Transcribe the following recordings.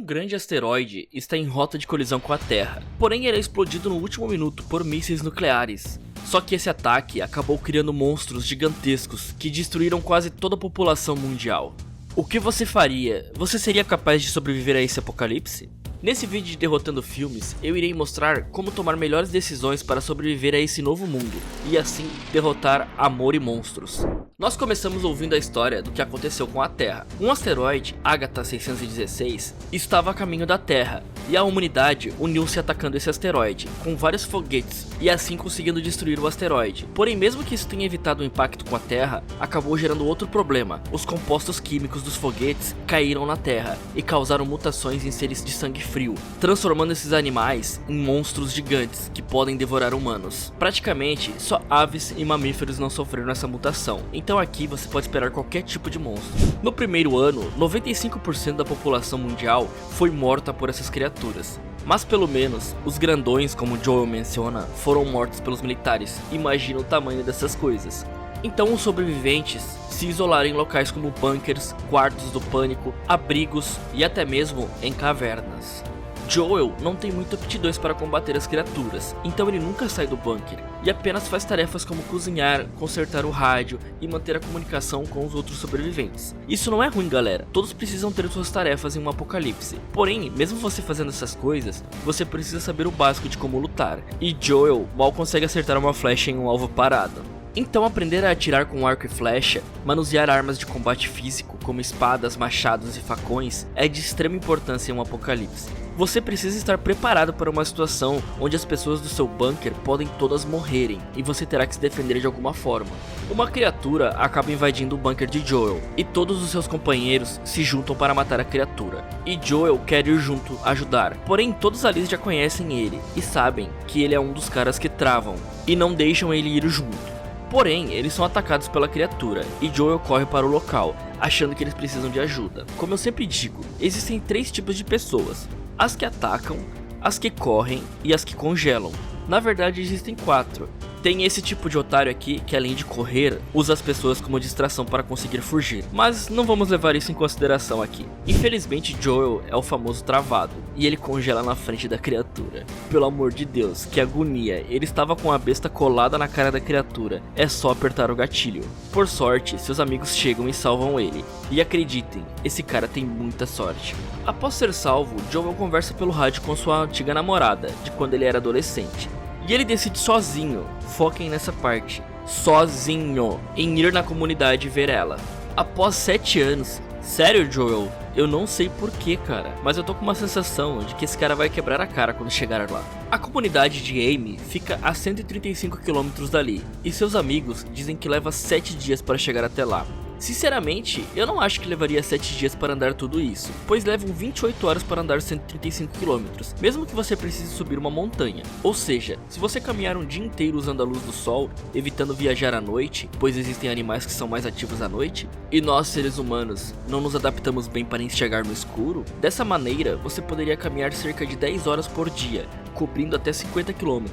Um grande asteroide está em rota de colisão com a Terra, porém ele é explodido no último minuto por mísseis nucleares. Só que esse ataque acabou criando monstros gigantescos que destruíram quase toda a população mundial. O que você faria? Você seria capaz de sobreviver a esse apocalipse? Nesse vídeo de Derrotando Filmes, eu irei mostrar como tomar melhores decisões para sobreviver a esse novo mundo, e assim derrotar amor e monstros. Nós começamos ouvindo a história do que aconteceu com a Terra. Um asteroide, Agatha 616, estava a caminho da Terra, e a humanidade uniu-se atacando esse asteroide, com vários foguetes, e assim conseguindo destruir o asteroide. Porém, mesmo que isso tenha evitado o impacto com a Terra, acabou gerando outro problema. Os compostos químicos dos foguetes caíram na Terra, e causaram mutações em seres de sangue frio, transformando esses animais em monstros gigantes que podem devorar humanos. Praticamente, só aves e mamíferos não sofreram essa mutação, então aqui você pode esperar qualquer tipo de monstro. No primeiro ano, 95% da população mundial foi morta por essas criaturas. Mas pelo menos, os grandões, como Joel menciona, foram mortos pelos militares. Imagina o tamanho dessas coisas. Então os sobreviventes se isolaram em locais como bunkers, quartos do pânico, abrigos e até mesmo em cavernas. Joel não tem muita aptidões para combater as criaturas, então ele nunca sai do bunker e apenas faz tarefas como cozinhar, consertar o rádio e manter a comunicação com os outros sobreviventes. Isso não é ruim, galera, todos precisam ter suas tarefas em um apocalipse. Porém, mesmo você fazendo essas coisas, você precisa saber o básico de como lutar, e Joel mal consegue acertar uma flecha em um alvo parado. Então aprender a atirar com arco e flecha, manusear armas de combate físico como espadas, machados e facões é de extrema importância em um apocalipse. Você precisa estar preparado para uma situação onde as pessoas do seu bunker podem todas morrerem e você terá que se defender de alguma forma. Uma criatura acaba invadindo o bunker de Joel e todos os seus companheiros se juntam para matar a criatura. E Joel quer ir junto ajudar, porém todos ali já conhecem ele e sabem que ele é um dos caras que travam e não deixam ele ir junto. Porém, eles são atacados pela criatura e Joel corre para o local, achando que eles precisam de ajuda. Como eu sempre digo, existem 3 tipos de pessoas: as que atacam, as que correm e as que congelam. Na verdade existem 4. Tem esse tipo de otário aqui que, além de correr, usa as pessoas como distração para conseguir fugir, mas não vamos levar isso em consideração aqui. Infelizmente Joel é o famoso travado, e ele congela na frente da criatura. Pelo amor de Deus, que agonia, ele estava com a besta colada na cara da criatura, é só apertar o gatilho. Por sorte, seus amigos chegam e salvam ele, e acreditem, esse cara tem muita sorte. Após ser salvo, Joel conversa pelo rádio com sua antiga namorada, de quando ele era adolescente. E ele decide sozinho, foquem nessa parte, sozinho, em ir na comunidade ver ela. Após 7 anos, sério Joel, eu não sei porquê cara, mas eu tô com uma sensação de que esse cara vai quebrar a cara quando chegar lá. A comunidade de Amy fica a 135 km dali, e seus amigos dizem que leva 7 dias para chegar até lá. Sinceramente, eu não acho que levaria 7 dias para andar tudo isso, pois levam 28 horas para andar 135 km, mesmo que você precise subir uma montanha. Ou seja, se você caminhar um dia inteiro usando a luz do sol, evitando viajar à noite, pois existem animais que são mais ativos à noite, e nós seres humanos não nos adaptamos bem para enxergar no escuro, dessa maneira você poderia caminhar cerca de 10 horas por dia, cobrindo até 50 km.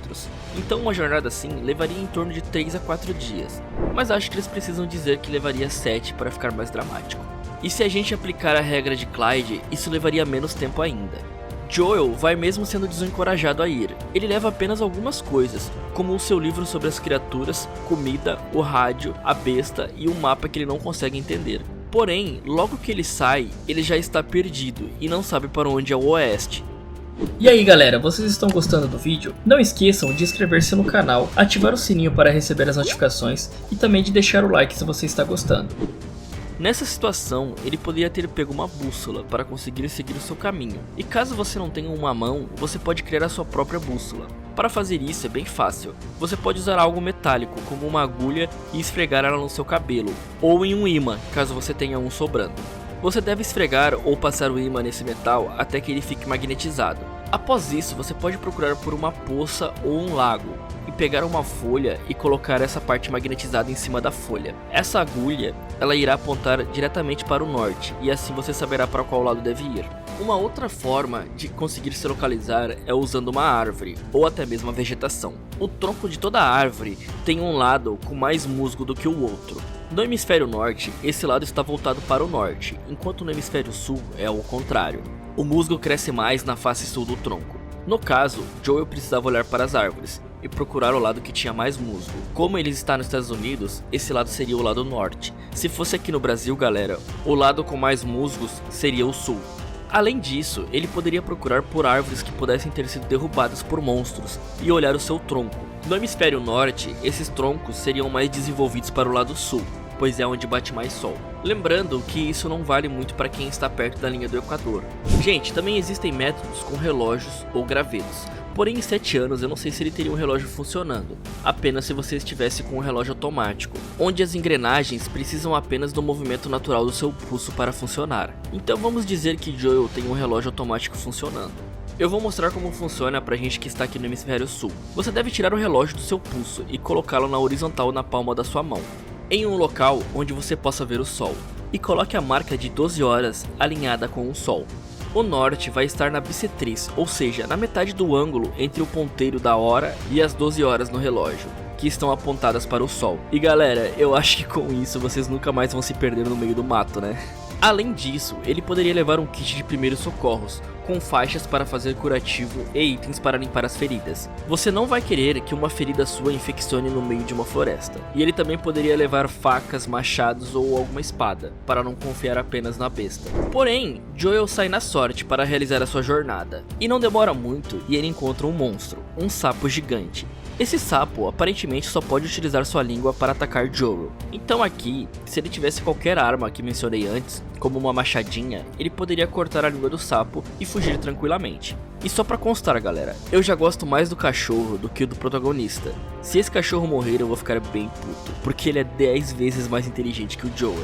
Então uma jornada assim levaria em torno de 3 a 4 dias, mas acho que eles precisam dizer que levaria 7 para ficar mais dramático. E se a gente aplicar a regra de Clyde, isso levaria menos tempo ainda. Joel vai mesmo sendo desencorajado a ir. Ele leva apenas algumas coisas, como o seu livro sobre as criaturas, comida, o rádio, a besta e um mapa que ele não consegue entender. Porém, logo que ele sai, ele já está perdido e não sabe para onde é o oeste. E aí galera, vocês estão gostando do vídeo? Não esqueçam de inscrever-se no canal, ativar o sininho para receber as notificações e também de deixar o like se você está gostando. Nessa situação, ele poderia ter pego uma bússola para conseguir seguir o seu caminho. E caso você não tenha uma mão, você pode criar a sua própria bússola. Para fazer isso é bem fácil. Você pode usar algo metálico, como uma agulha, e esfregar ela no seu cabelo, ou em um ímã, caso você tenha um sobrando. Você deve esfregar ou passar o ímã nesse metal até que ele fique magnetizado. Após isso, você pode procurar por uma poça ou um lago e pegar uma folha e colocar essa parte magnetizada em cima da folha. Essa agulha, ela irá apontar diretamente para o norte e assim você saberá para qual lado deve ir. Uma outra forma de conseguir se localizar é usando uma árvore ou até mesmo a vegetação. O tronco de toda árvore tem um lado com mais musgo do que o outro. No hemisfério norte, esse lado está voltado para o norte, enquanto no hemisfério sul é o contrário. O musgo cresce mais na face sul do tronco. No caso, Joel precisava olhar para as árvores e procurar o lado que tinha mais musgo. Como ele está nos Estados Unidos, esse lado seria o lado norte. Se fosse aqui no Brasil, galera, o lado com mais musgos seria o sul. Além disso, ele poderia procurar por árvores que pudessem ter sido derrubadas por monstros e olhar o seu tronco. No hemisfério norte, esses troncos seriam mais desenvolvidos para o lado sul, pois é onde bate mais sol. Lembrando que isso não vale muito para quem está perto da linha do Equador. Gente, também existem métodos com relógios ou gravetos. Porém, em 7 anos eu não sei se ele teria um relógio funcionando, apenas se você estivesse com um relógio automático, onde as engrenagens precisam apenas do movimento natural do seu pulso para funcionar. Então vamos dizer que Joel tem um relógio automático funcionando. Eu vou mostrar como funciona pra gente que está aqui no hemisfério sul. Você deve tirar o relógio do seu pulso e colocá-lo na horizontal na palma da sua mão, em um local onde você possa ver o sol, e coloque a marca de 12 horas alinhada com o sol. O norte vai estar na bissetriz, ou seja, na metade do ângulo entre o ponteiro da hora e as 12 horas no relógio, que estão apontadas para o sol. E galera, eu acho que com isso vocês nunca mais vão se perder no meio do mato, né? Além disso, ele poderia levar um kit de primeiros socorros, com faixas para fazer curativo e itens para limpar as feridas. Você não vai querer que uma ferida sua infeccione no meio de uma floresta. E ele também poderia levar facas, machados ou alguma espada, para não confiar apenas na besta. Porém, Joel sai na sorte para realizar a sua jornada. E não demora muito e ele encontra um monstro, um sapo gigante. Esse sapo aparentemente só pode utilizar sua língua para atacar Joel. Então aqui, se ele tivesse qualquer arma que mencionei antes, como uma machadinha, ele poderia cortar a língua do sapo e fugir tranquilamente. E só pra constar, galera, eu já gosto mais do cachorro do que do protagonista. Se esse cachorro morrer eu vou ficar bem puto, porque ele é 10 vezes mais inteligente que o Joel.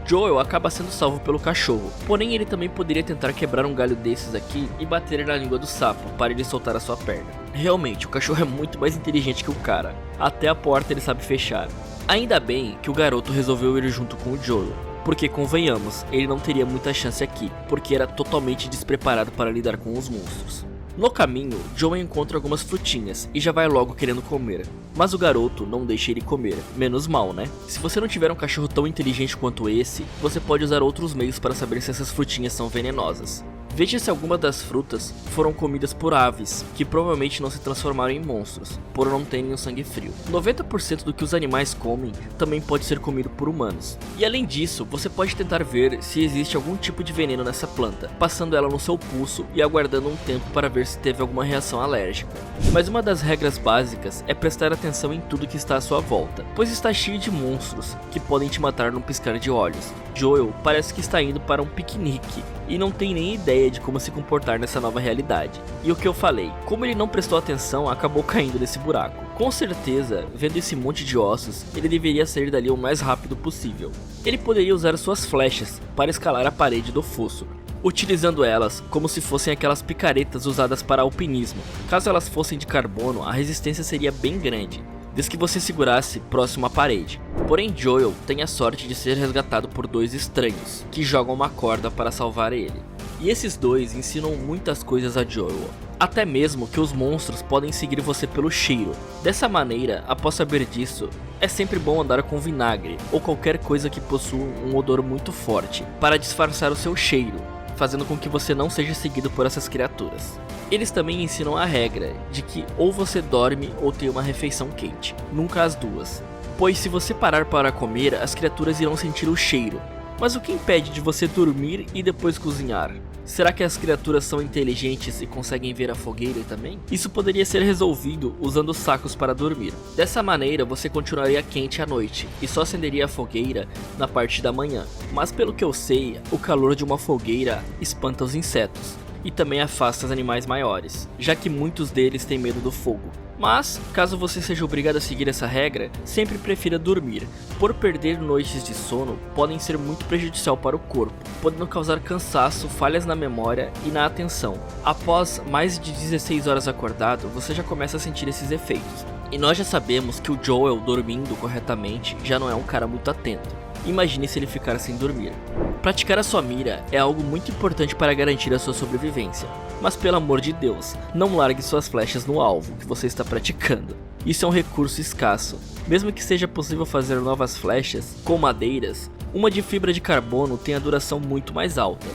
Joel acaba sendo salvo pelo cachorro, porém ele também poderia tentar quebrar um galho desses aqui e bater na língua do sapo para ele soltar a sua perna. Realmente, o cachorro é muito mais inteligente que o cara, até a porta ele sabe fechar. Ainda bem que o garoto resolveu ir junto com o Joel, porque convenhamos, ele não teria muita chance aqui, porque era totalmente despreparado para lidar com os monstros. No caminho, Joel encontra algumas frutinhas e já vai logo querendo comer, mas o garoto não deixa ele comer, menos mal, né? Se você não tiver um cachorro tão inteligente quanto esse, você pode usar outros meios para saber se essas frutinhas são venenosas. Veja se alguma das frutas foram comidas por aves, que provavelmente não se transformaram em monstros, por não terem um sangue frio. 90% do que os animais comem também pode ser comido por humanos. E além disso, você pode tentar ver se existe algum tipo de veneno nessa planta, passando ela no seu pulso e aguardando um tempo para ver se teve alguma reação alérgica. Mas uma das regras básicas é prestar atenção em tudo que está à sua volta, pois está cheio de monstros que podem te matar num piscar de olhos. Joel parece que está indo para um piquenique e não tem nem ideia de como se comportar nessa nova realidade. E o que eu falei, como ele não prestou atenção, acabou caindo nesse buraco. Com certeza, vendo esse monte de ossos, ele deveria sair dali o mais rápido possível. Ele poderia usar suas flechas para escalar a parede do fosso, utilizando elas como se fossem aquelas picaretas usadas para alpinismo. Caso elas fossem de carbono, a resistência seria bem grande, desde que você segurasse próximo à parede. Porém, Joel tem a sorte de ser resgatado por dois estranhos, que jogam uma corda para salvar ele. E esses dois ensinam muitas coisas a Joel, até mesmo que os monstros podem seguir você pelo cheiro. Dessa maneira, após saber disso, é sempre bom andar com vinagre, ou qualquer coisa que possua um odor muito forte, para disfarçar o seu cheiro, fazendo com que você não seja seguido por essas criaturas. Eles também ensinam a regra de que ou você dorme ou tem uma refeição quente, nunca as duas. Pois se você parar para comer, as criaturas irão sentir o cheiro. Mas o que impede de você dormir e depois cozinhar? Será que as criaturas são inteligentes e conseguem ver a fogueira também? Isso poderia ser resolvido usando sacos para dormir. Dessa maneira você continuaria quente à noite e só acenderia a fogueira na parte da manhã. Mas pelo que eu sei, o calor de uma fogueira espanta os insetos e também afasta os animais maiores, já que muitos deles têm medo do fogo. Mas, caso você seja obrigado a seguir essa regra, sempre prefira dormir. Por perder noites de sono, podem ser muito prejudicial para o corpo, podendo causar cansaço, falhas na memória e na atenção. Após mais de 16 horas acordado, você já começa a sentir esses efeitos. E nós já sabemos que o Joel, dormindo corretamente, já não é um cara muito atento. Imagine se ele ficar sem dormir. Praticar a sua mira é algo muito importante para garantir a sua sobrevivência. Mas pelo amor de Deus, não largue suas flechas no alvo que você está praticando. Isso é um recurso escasso. Mesmo que seja possível fazer novas flechas com madeiras, uma de fibra de carbono tem a duração muito mais alta.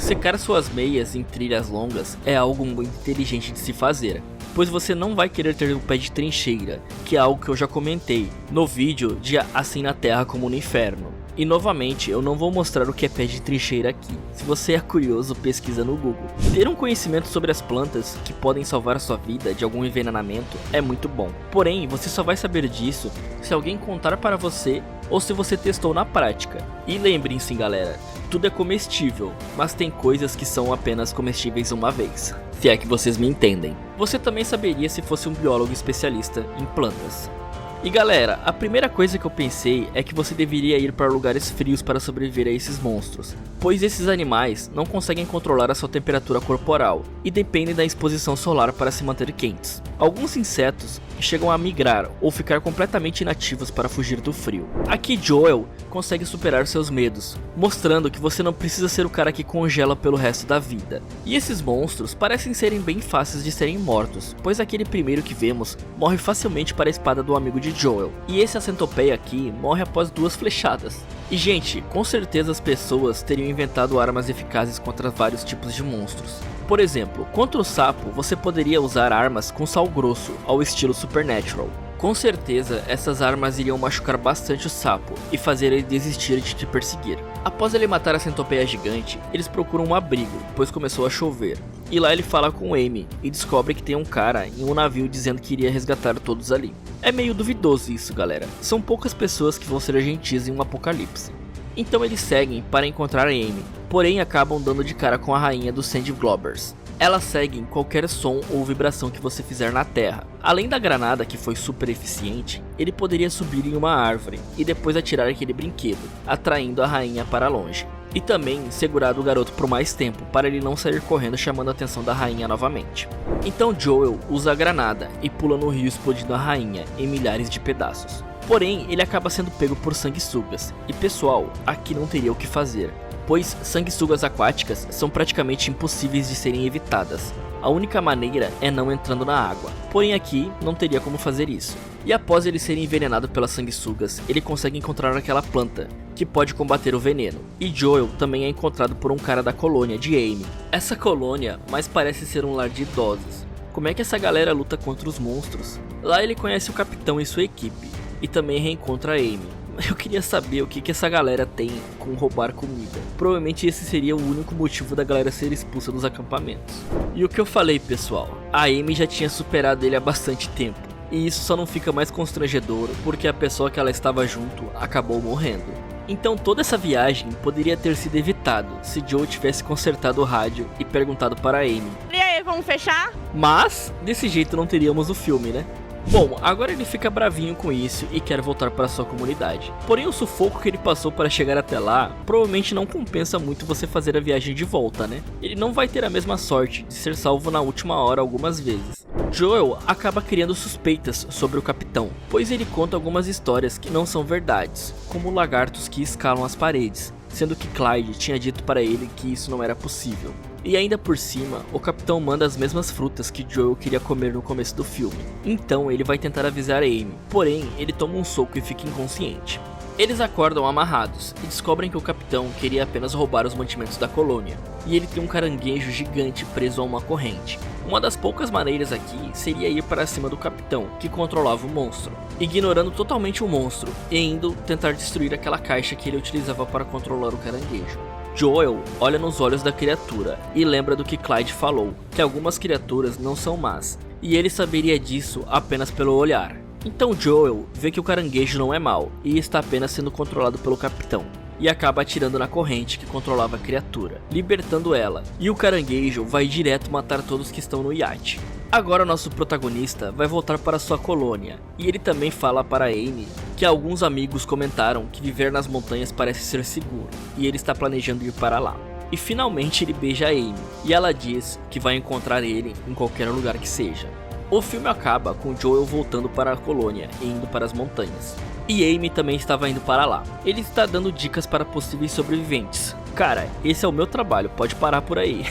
Secar suas meias em trilhas longas é algo muito inteligente de se fazer, pois você não vai querer ter um pé de trincheira, que é algo que eu já comentei no vídeo de Assim na Terra como no Inferno. E novamente, eu não vou mostrar o que é pé de trincheira aqui. Se você é curioso, pesquisa no Google. Ter um conhecimento sobre as plantas que podem salvar a sua vida de algum envenenamento é muito bom. Porém, você só vai saber disso se alguém contar para você ou se você testou na prática. E lembrem-se, galera, tudo é comestível, mas tem coisas que são apenas comestíveis uma vez. Se é que vocês me entendem. Você também saberia se fosse um biólogo especialista em plantas. E galera, a primeira coisa que eu pensei é que você deveria ir para lugares frios para sobreviver a esses monstros, pois esses animais não conseguem controlar a sua temperatura corporal e dependem da exposição solar para se manter quentes. Alguns insetos chegam a migrar ou ficar completamente inativos para fugir do frio. Aqui Joel consegue superar seus medos, mostrando que você não precisa ser o cara que congela pelo resto da vida. E esses monstros parecem serem bem fáceis de serem mortos, pois aquele primeiro que vemos morre facilmente para a espada do amigo de Joel, e esse centopeia aqui morre após 2 flechadas. E gente, com certeza as pessoas teriam inventado armas eficazes contra vários tipos de monstros. Por exemplo, contra o sapo você poderia usar armas com sal grosso, ao estilo Supernatural. Com certeza essas armas iriam machucar bastante o sapo e fazer ele desistir de te perseguir. Após ele matar a centopeia gigante, eles procuram um abrigo, pois começou a chover. E lá ele fala com Amy e descobre que tem um cara em um navio dizendo que iria resgatar todos ali. É meio duvidoso isso, galera. São poucas pessoas que vão ser gentis em um apocalipse. Então eles seguem para encontrar Amy, porém acabam dando de cara com a rainha dos Sandglobers. Elas seguem qualquer som ou vibração que você fizer na terra. Além da granada, que foi super eficiente, ele poderia subir em uma árvore e depois atirar aquele brinquedo, atraindo a rainha para longe. E também segurar o garoto por mais tempo, para ele não sair correndo chamando a atenção da rainha novamente. Então Joel usa a granada e pula no rio explodindo a rainha em milhares de pedaços. Porém, ele acaba sendo pego por sanguessugas, e pessoal, aqui não teria o que fazer, pois sanguessugas aquáticas são praticamente impossíveis de serem evitadas. A única maneira é não entrando na água, porém aqui não teria como fazer isso. E após ele ser envenenado pelas sanguessugas, ele consegue encontrar aquela planta, que pode combater o veneno. E Joel também é encontrado por um cara da colônia de Amy. Essa colônia mais parece ser um lar de idosos. Como é que essa galera luta contra os monstros? Lá ele conhece o capitão e sua equipe, e também reencontra a Amy. Eu queria saber o que essa galera tem com roubar comida. Provavelmente esse seria o único motivo da galera ser expulsa dos acampamentos. E o que eu falei, pessoal, a Amy já tinha superado ele há bastante tempo. E isso só não fica mais constrangedor porque a pessoa que ela estava junto acabou morrendo. Então toda essa viagem poderia ter sido evitado se Joe tivesse consertado o rádio e perguntado para a Amy. E aí, vamos fechar? Mas desse jeito não teríamos o filme, né? Bom, agora ele fica bravinho com isso e quer voltar para sua comunidade. Porém o sufoco que ele passou para chegar até lá provavelmente não compensa muito você fazer a viagem de volta, né? Ele não vai ter a mesma sorte de ser salvo na última hora algumas vezes. Joel acaba criando suspeitas sobre o capitão, pois ele conta algumas histórias que não são verdades, como lagartos que escalam as paredes, sendo que Clyde tinha dito para ele que isso não era possível. E ainda por cima, o capitão manda as mesmas frutas que Joel queria comer no começo do filme. Então ele vai tentar avisar a Amy, porém ele toma um soco e fica inconsciente. Eles acordam amarrados e descobrem que o capitão queria apenas roubar os mantimentos da colônia, e ele tem um caranguejo gigante preso a uma corrente. Uma das poucas maneiras aqui seria ir para cima do capitão, que controlava o monstro, ignorando totalmente o monstro e indo tentar destruir aquela caixa que ele utilizava para controlar o caranguejo. Joel olha nos olhos da criatura e lembra do que Clyde falou, que algumas criaturas não são más, e ele saberia disso apenas pelo olhar. Então Joel vê que o caranguejo não é mau e está apenas sendo controlado pelo capitão, e acaba atirando na corrente que controlava a criatura, libertando ela, e o caranguejo vai direto matar todos que estão no iate. Agora nosso protagonista vai voltar para sua colônia, e ele também fala para Amy que alguns amigos comentaram que viver nas montanhas parece ser seguro, e ele está planejando ir para lá. E finalmente ele beija a Amy, e ela diz que vai encontrar ele em qualquer lugar que seja. O filme acaba com Joel voltando para a colônia e indo para as montanhas. E Amy também estava indo para lá. Ele está dando dicas para possíveis sobreviventes, Cara, esse é o meu trabalho, pode parar por aí.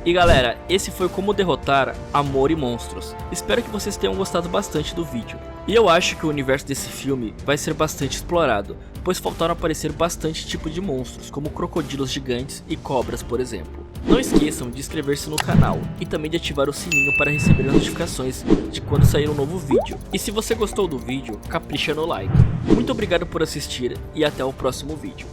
E galera, esse foi como derrotar Amor e Monstros. Espero que vocês tenham gostado bastante do vídeo. E eu acho que o universo desse filme vai ser bastante explorado, pois faltaram aparecer bastante tipo de monstros, como crocodilos gigantes e cobras, por exemplo. Não esqueçam de inscrever-se no canal e também de ativar o sininho para receber as notificações de quando sair um novo vídeo. E se você gostou do vídeo, capricha no like. Muito obrigado por assistir e até o próximo vídeo.